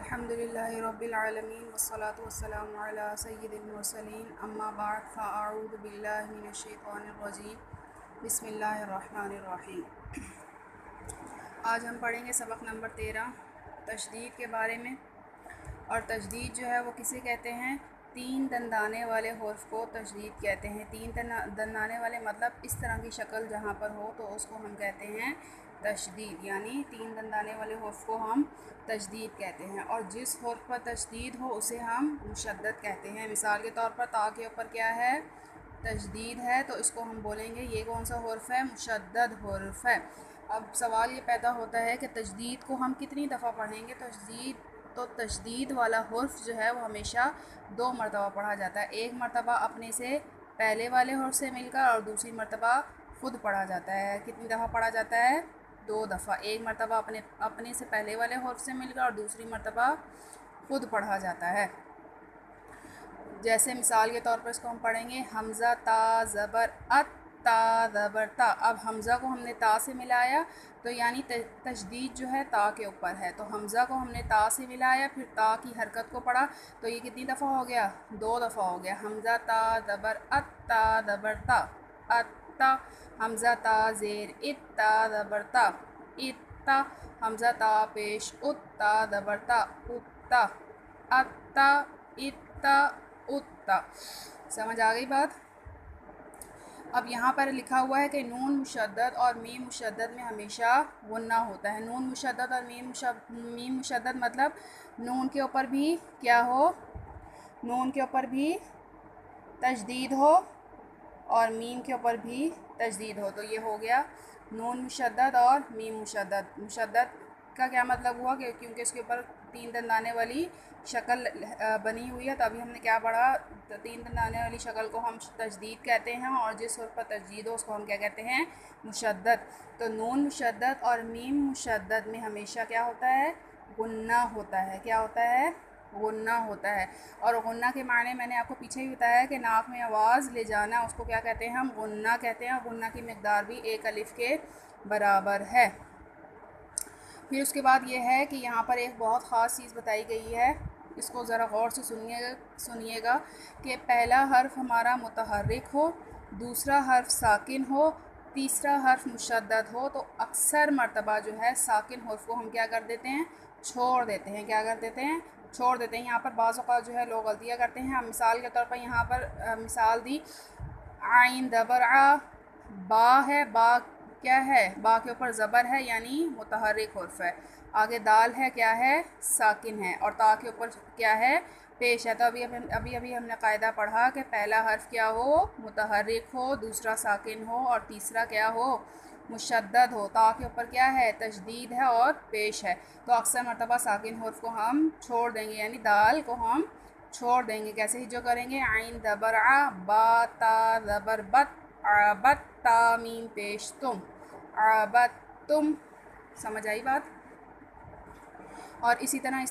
الحمدللہ رب العالمین والصلاة والسلام علی سید المرسلین اما بعد فاعوذ باللہ من الشیطان الرجیم بسم اللہ الرحمن الرحیم۔ آج ہم پڑھیں گے سبق نمبر 13 تشدید کے بارے میں۔ اور تشدید جو ہے وہ کسے کہتے ہیں؟ تین دندانے والے حرف کو تشدید کہتے ہیں۔ تین دندانے والے مطلب اس طرح کی شکل جہاں پر ہو تو اس کو ہم کہتے ہیں تشدید، یعنی تین دندانے والے حرف کو ہم تشدید کہتے ہیں۔ اور جس حرف پر تشدید ہو اسے ہم مشدد کہتے ہیں۔ مثال کے طور پر تا کے اوپر کیا ہے؟ تشدید ہے، تو اس کو ہم بولیں گے یہ کون سا حرف ہے؟ مشدد حرف ہے۔ اب سوال یہ پیدا ہوتا ہے کہ تشدید کو ہم کتنی دفعہ پڑھیں گے؟ تشدید والا حرف جو ہے وہ ہمیشہ 2 مرتبہ پڑھا جاتا ہے۔ ایک مرتبہ اپنے سے پہلے والے حرف سے مل کر، اور دوسری مرتبہ خود پڑھا جاتا ہے۔ کتنی دفعہ پڑھا جاتا ہے؟ 2 دفعہ۔ ایک مرتبہ اپنے سے پہلے والے حرف سے مل کر، اور دوسری مرتبہ خود پڑھا جاتا ہے۔ جیسے مثال کے طور پر اس کو ہم پڑھیں گے حمزہ تا زبر ات تا زبر تا۔ اب حمزہ کو ہم نے تا سے ملایا تو یعنی تشدید جو ہے تا کے اوپر ہے، تو حمزہ کو ہم نے تا سے ملایا، پھر تا کی حرکت کو پڑھا، تو یہ کتنی دفعہ ہو گیا؟ 2 دفعہ ہو گیا۔ حمزہ تا زبر ات تا زبر تا ات تا۔ حمزہ تا زیر ات تا زبر تا ات تا۔ حمزہ تا پیش ات تا زبر تا ات تا ات تا ات تا ات تا۔ سمجھ آ گئی بات؟ اب یہاں پر لکھا ہوا ہے کہ نون مشدد اور میم مشدد میں ہمیشہ غنہ ہوتا ہے۔ نون مشدد اور میم مشدد مطلب نون کے اوپر بھی کیا ہو؟ نون کے اوپر بھی تشدید ہو اور میم کے اوپر بھی تشدید ہو، تو یہ ہو گیا نون مشدد اور میم مشدد۔ مشدد کا کیا مطلب ہوا کہ کیونکہ اس کے اوپر 3 دندانے والی شکل بنی ہوئی ہے، تو ابھی ہم نے کیا پڑھا؟ 3 دندانے والی شکل کو ہم تشدید کہتے ہیں، اور جس حرف پر تشدید ہو اس کو ہم کیا کہتے ہیں؟ مشدد۔ تو نون مشدد اور میم مشدد میں ہمیشہ کیا ہوتا ہے؟ غنہ ہوتا ہے۔ کیا ہوتا ہے؟ غنہ ہوتا ہے۔ اور غنہ کے معنی میں نے آپ کو پیچھے ہی بتایا کہ ناک میں آواز لے جانا، اس کو کیا کہتے ہیں؟ ہم غنہ کہتے ہیں، اور غنہ کی مقدار بھی 1 الف کے برابر ہے۔ پھر اس کے بعد یہ ہے کہ یہاں پر ایک بہت خاص چیز بتائی گئی ہے، اس کو ذرا غور سے سنیے گا کہ پہلا حرف ہمارا متحرک ہو، دوسرا حرف ساکن ہو، تیسرا حرف مشدد ہو، تو اکثر مرتبہ جو ہے ساکن حرف کو ہم کیا کر دیتے ہیں؟ چھوڑ دیتے ہیں۔ کیا کر دیتے ہیں؟ چھوڑ دیتے ہیں۔ یہاں پر بعض اوقات جو ہے لوگ غلطیاں کرتے ہیں۔ ہم مثال کے طور پر یہاں پر مثال دی عین زبر آ، با ہے، با کیا ہے؟ با کے اوپر زبر ہے یعنی متحرک حرف ہے۔ آگے دال ہے، کیا ہے؟ ساکن ہے، اور تا کے اوپر کیا ہے؟ پیش ہے۔ تو ابھی ہم نے قاعدہ پڑھا کہ پہلا حرف کیا ہو؟ متحرک ہو، دوسرا ساکن ہو، اور تیسرا کیا ہو؟ مشدد ہو۔ تا کے اوپر کیا ہے؟ تشدید ہے اور پیش ہے، تو اکثر مرتبہ ساکن حرف کو ہم چھوڑ دیں گے، یعنی دال کو ہم چھوڑ دیں گے۔ کیسے ہی جو کریں گے؟ عین زبر آ، با تا زبر بت، عبت تا میم پیش تم، عبت تم۔ سمجھ آئی بات؟ اور اسی طرح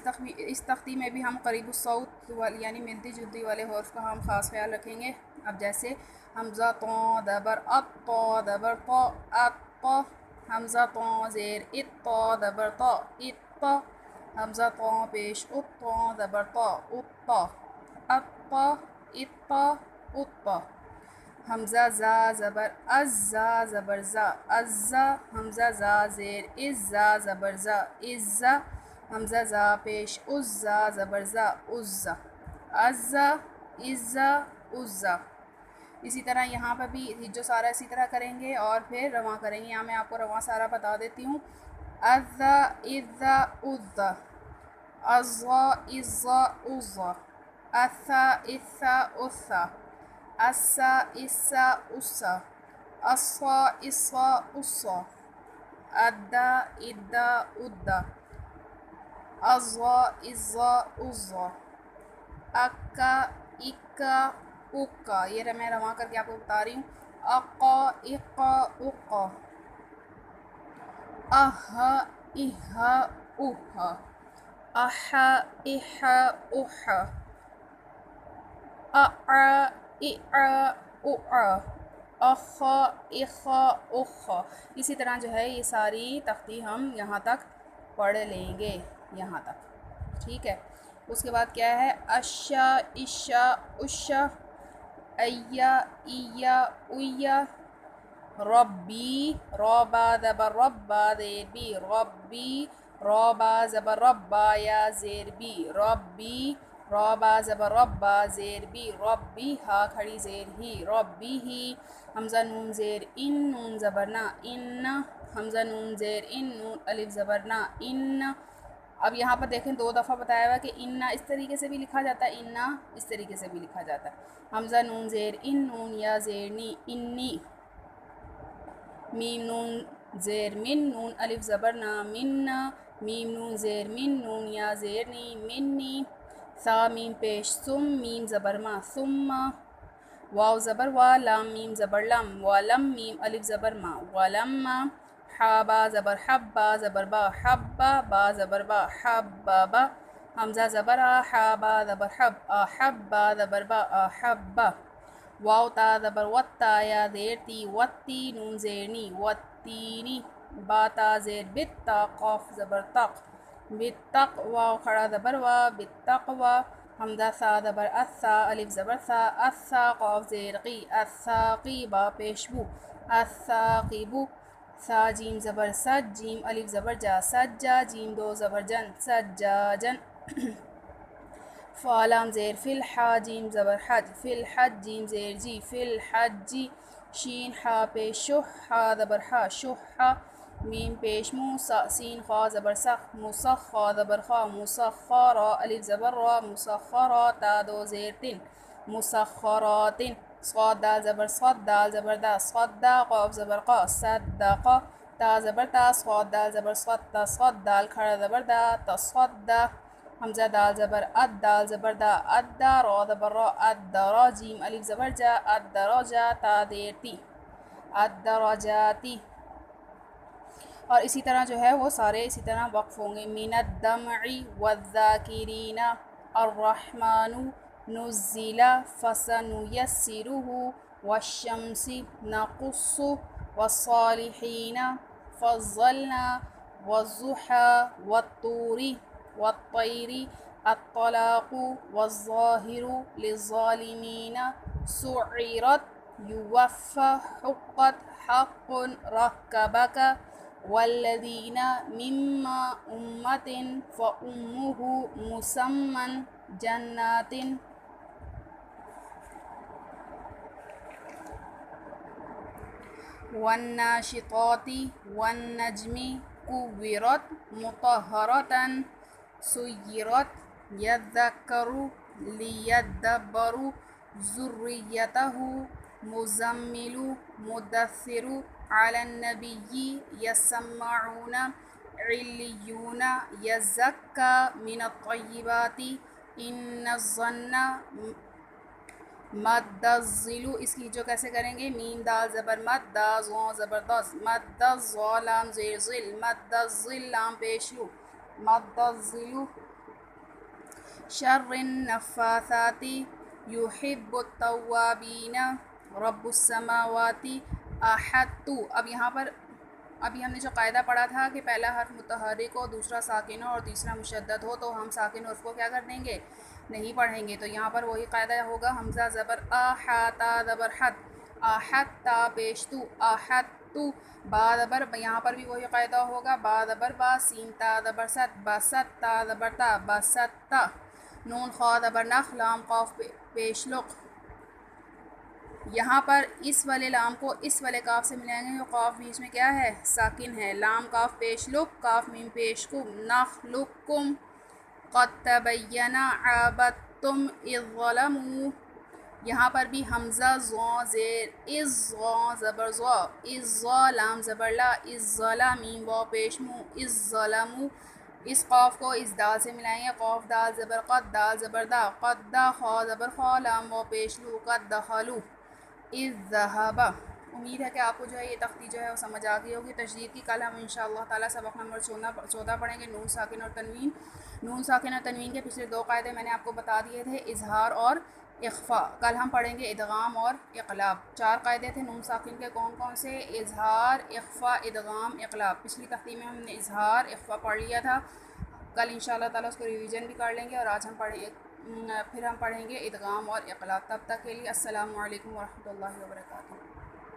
اس تختی میں بھی ہم قریب الصوت یعنی ملتی جلتی والے حرف کا ہم خاص خیال رکھیں گے۔ اب جیسے حمزہ تو زبر ات تو زبر تو ات تو۔ حمزہ تو زیر ات تو زبر تو ات تو۔ حمزہ تو پیش ات تو زبر تو ات تو ات تو ات تو ات تو۔ حمزہ زا زبر از، زا زبر زا از زا۔ حمزہ زا زیر از، زا زبر زا از زا۔ حمزہ زا پیش از، زا زبر زا از زا از زا از زا از زا۔ اسی طرح یہاں پر بھی جو سارا اسی طرح کریں گے اور پھر رواں کریں گے۔ یہاں میں آپ کو رواں سارا بتا دیتی ہوں۔ ازا ازا ازا، ازا ازا ازا، اسا اسا اسا، اسا اسا اسا، اسا اسا اسا، ادا ادا ادا، ازا ازا ازا، اکا اکا اکا۔ یہ میں رواں کر کے آپ کو بتا رہی ہوں۔ اقا اقا اقا، اہا اہا اہا، احا احا احا، اعا اعا اعا، اخا اخا اخا۔ اسی طرح جو ہے یہ ساری تختی ہم یہاں تک پڑھ لیں گے، یہاں تک۔ ٹھیک ہے. اس کے بعد کیا ہے؟ اشا، عشا، عشا، ایا، ایا، اویا، ربی، ربا زبر ربا زیر بی، ربی، ربا زبر ربا یا زیر بی، ربی، ربا زبر ربا زیر بی، ربی ہا کھڑی زیر ہی، ربی ہی، حمزہ نون زیر ان، نون زبرنا ان، حمزہ نون زیر ان، نون الف زبرنا ان. اب یہاں پر دیکھیں 2 دفعہ بتایا ہوا کہ انا اس طریقے سے بھی لکھا جاتا ہے، انا اس طریقے سے بھی لکھا جاتا ہے. حمزہ نون زیر ان، نون یا زیر نی، انی، میم نون زیر من، نون الف زبرنا مننا، میم نون زیر من، نون یا زیر نی، منی، سا میم پیش سم، میم زبرما ثم، واو زبر وا، لام میم زبر لم، ولم، میم الف زبر ما، ولما، حا با زبر حب، با زبر با حب، با زبر با حب با، حمزہ زبر آ، حا با زبر حب، احب، با زبر با احب، واو تا زبر وتا یا زیر تی، وتی، نون زیرنی، وتینی، با تا زیر بتا، قاف زبر تق، بتق، واو کھڑا زبر وا، بتقوا، حمزہ سا زبر اسا، الف زبر سا، اسا، قاف زیر قی، الساقی، با پیش بو، الساقبو، سا جیم زبر سج، جیم الف زبر جا، سجا، جیم 2 زبر جن، سجاجن، فا لام زیر فی الحا، جیم زبر حج، فی الحج، جیم زیر جی، فی الحجی، شین حا پیش شح، حا زبر حا، شحا، میم پیش مو، سین خا زبر سخ، مسخ، خا زبر خا، مسخرا، الف زبر را، مسخرا، تا 2 زیر تن، مسخراتن، صاد دال زبر صد، دال زبر دا، صدا، قاف زبر قا، صدقا، تا زبر تا، صاد دال زبر صد، تصد، دال کھڑا زبر دا، تصدا، حمزہ دال زبر اد، دال زبر دا، ادا، را زبر را، ادرا، جیم الف زبر جا، ادرجا، تا دیر تی، ادرجاتی. اور اسی طرح جو ہے وہ سارے اسی طرح وقف ہوں گے. من الدمع والذاکرین الرحمن نزل فسنیسرہ والشمس نقص والصالحین فضلنا والضحى والطور والطير الطلاق والظاهر للظالمين سعرت يوفى حقت حق ركبك والذين مما أمة فأمه مسمى جنات والناشطات والنجم كورت مطهرة سيرت يذكر ليدبر ذريته مزمل مدثر على النبي يسمعون عليون يزكى من الطيبات إن الظن مد الظل. اس کی جو کیسے کریں گے؟ میم دال زبر مد، دا زو زبر دز، مد الظ لام زیر ظل، مد الظل لام پیش لو، مد الظل. شر النفاثات يحب التوابین رب السماوات احط. اب یہاں پر ابھی ہم نے جو قاعدہ پڑھا تھا کہ پہلا حرف متحرک ہو، دوسرا ساکن ہو اور تیسرا مشدد ہو، تو ہم ساکن حرف کو کیا کر دیں گے؟ نہیں پڑھیں گے. تو یہاں پر وہی قاعدہ ہوگا، حمزہ زبر احاطہ زبر حد، احطہ پیش تو، احطو، با زبر، یہاں پر بھی وہی قاعدہ ہوگا، با زبر با، سین تا زبر ست، بست، تا زبر تا، بستا، نون خا زبر نخ، لام قاف پیش لق. یہاں پر اس والے لام کو اس والے کاف سے ملائیں گے، جو قاف بیچ میں کیا ہے؟ ساکن ہے. لام کاف پیش لک، کاف میم پیش کم، نخلقکم قد تبین عابدتم اذ ظلموا. یہاں پر بھی حمزہ زو زیر از، زو زبر زو، از زو لام زبر لا، از ظلا میم واو پیش مو، از ظلموا. اس قاف کو اس دال سے ملائیں گے، قاف دال زبر قد، دال زبر دا، قد دا، خا زبر خا، لام واو پیش لو، قد دخلوا اذ ذهب. امید ہے کہ آپ کو جو ہے یہ تختی جو ہے وہ سمجھ آ گئی ہوگی. تجدید کی کل ہم انشاءاللہ تعالیٰ سبق نمبر 14 پڑھیں گے، نون ساکن اور تنوین. نون ساکن اور تنوین کے پچھلے 2 قاعدے میں نے آپ کو بتا دیے تھے، اظہار اور اخفاء. کل ہم پڑھیں گے ادغام اور اقلاب. 4 قاعدے تھے نون ساکن کے، کون کون سے؟ اظہار، اخفاء، ادغام، اقلاب. پچھلی تختی میں ہم نے اظہار، اخفاء پڑھ لیا تھا. کل انشاءاللہ تعالیٰ اس کو ریویژن بھی کر لیں گے، اور آج ہم پھر ہم پڑھیں گے ادغام اور اقلاب۔ تب تک کے لیے السلام علیکم ورحمۃ اللہ وبرکاتہ۔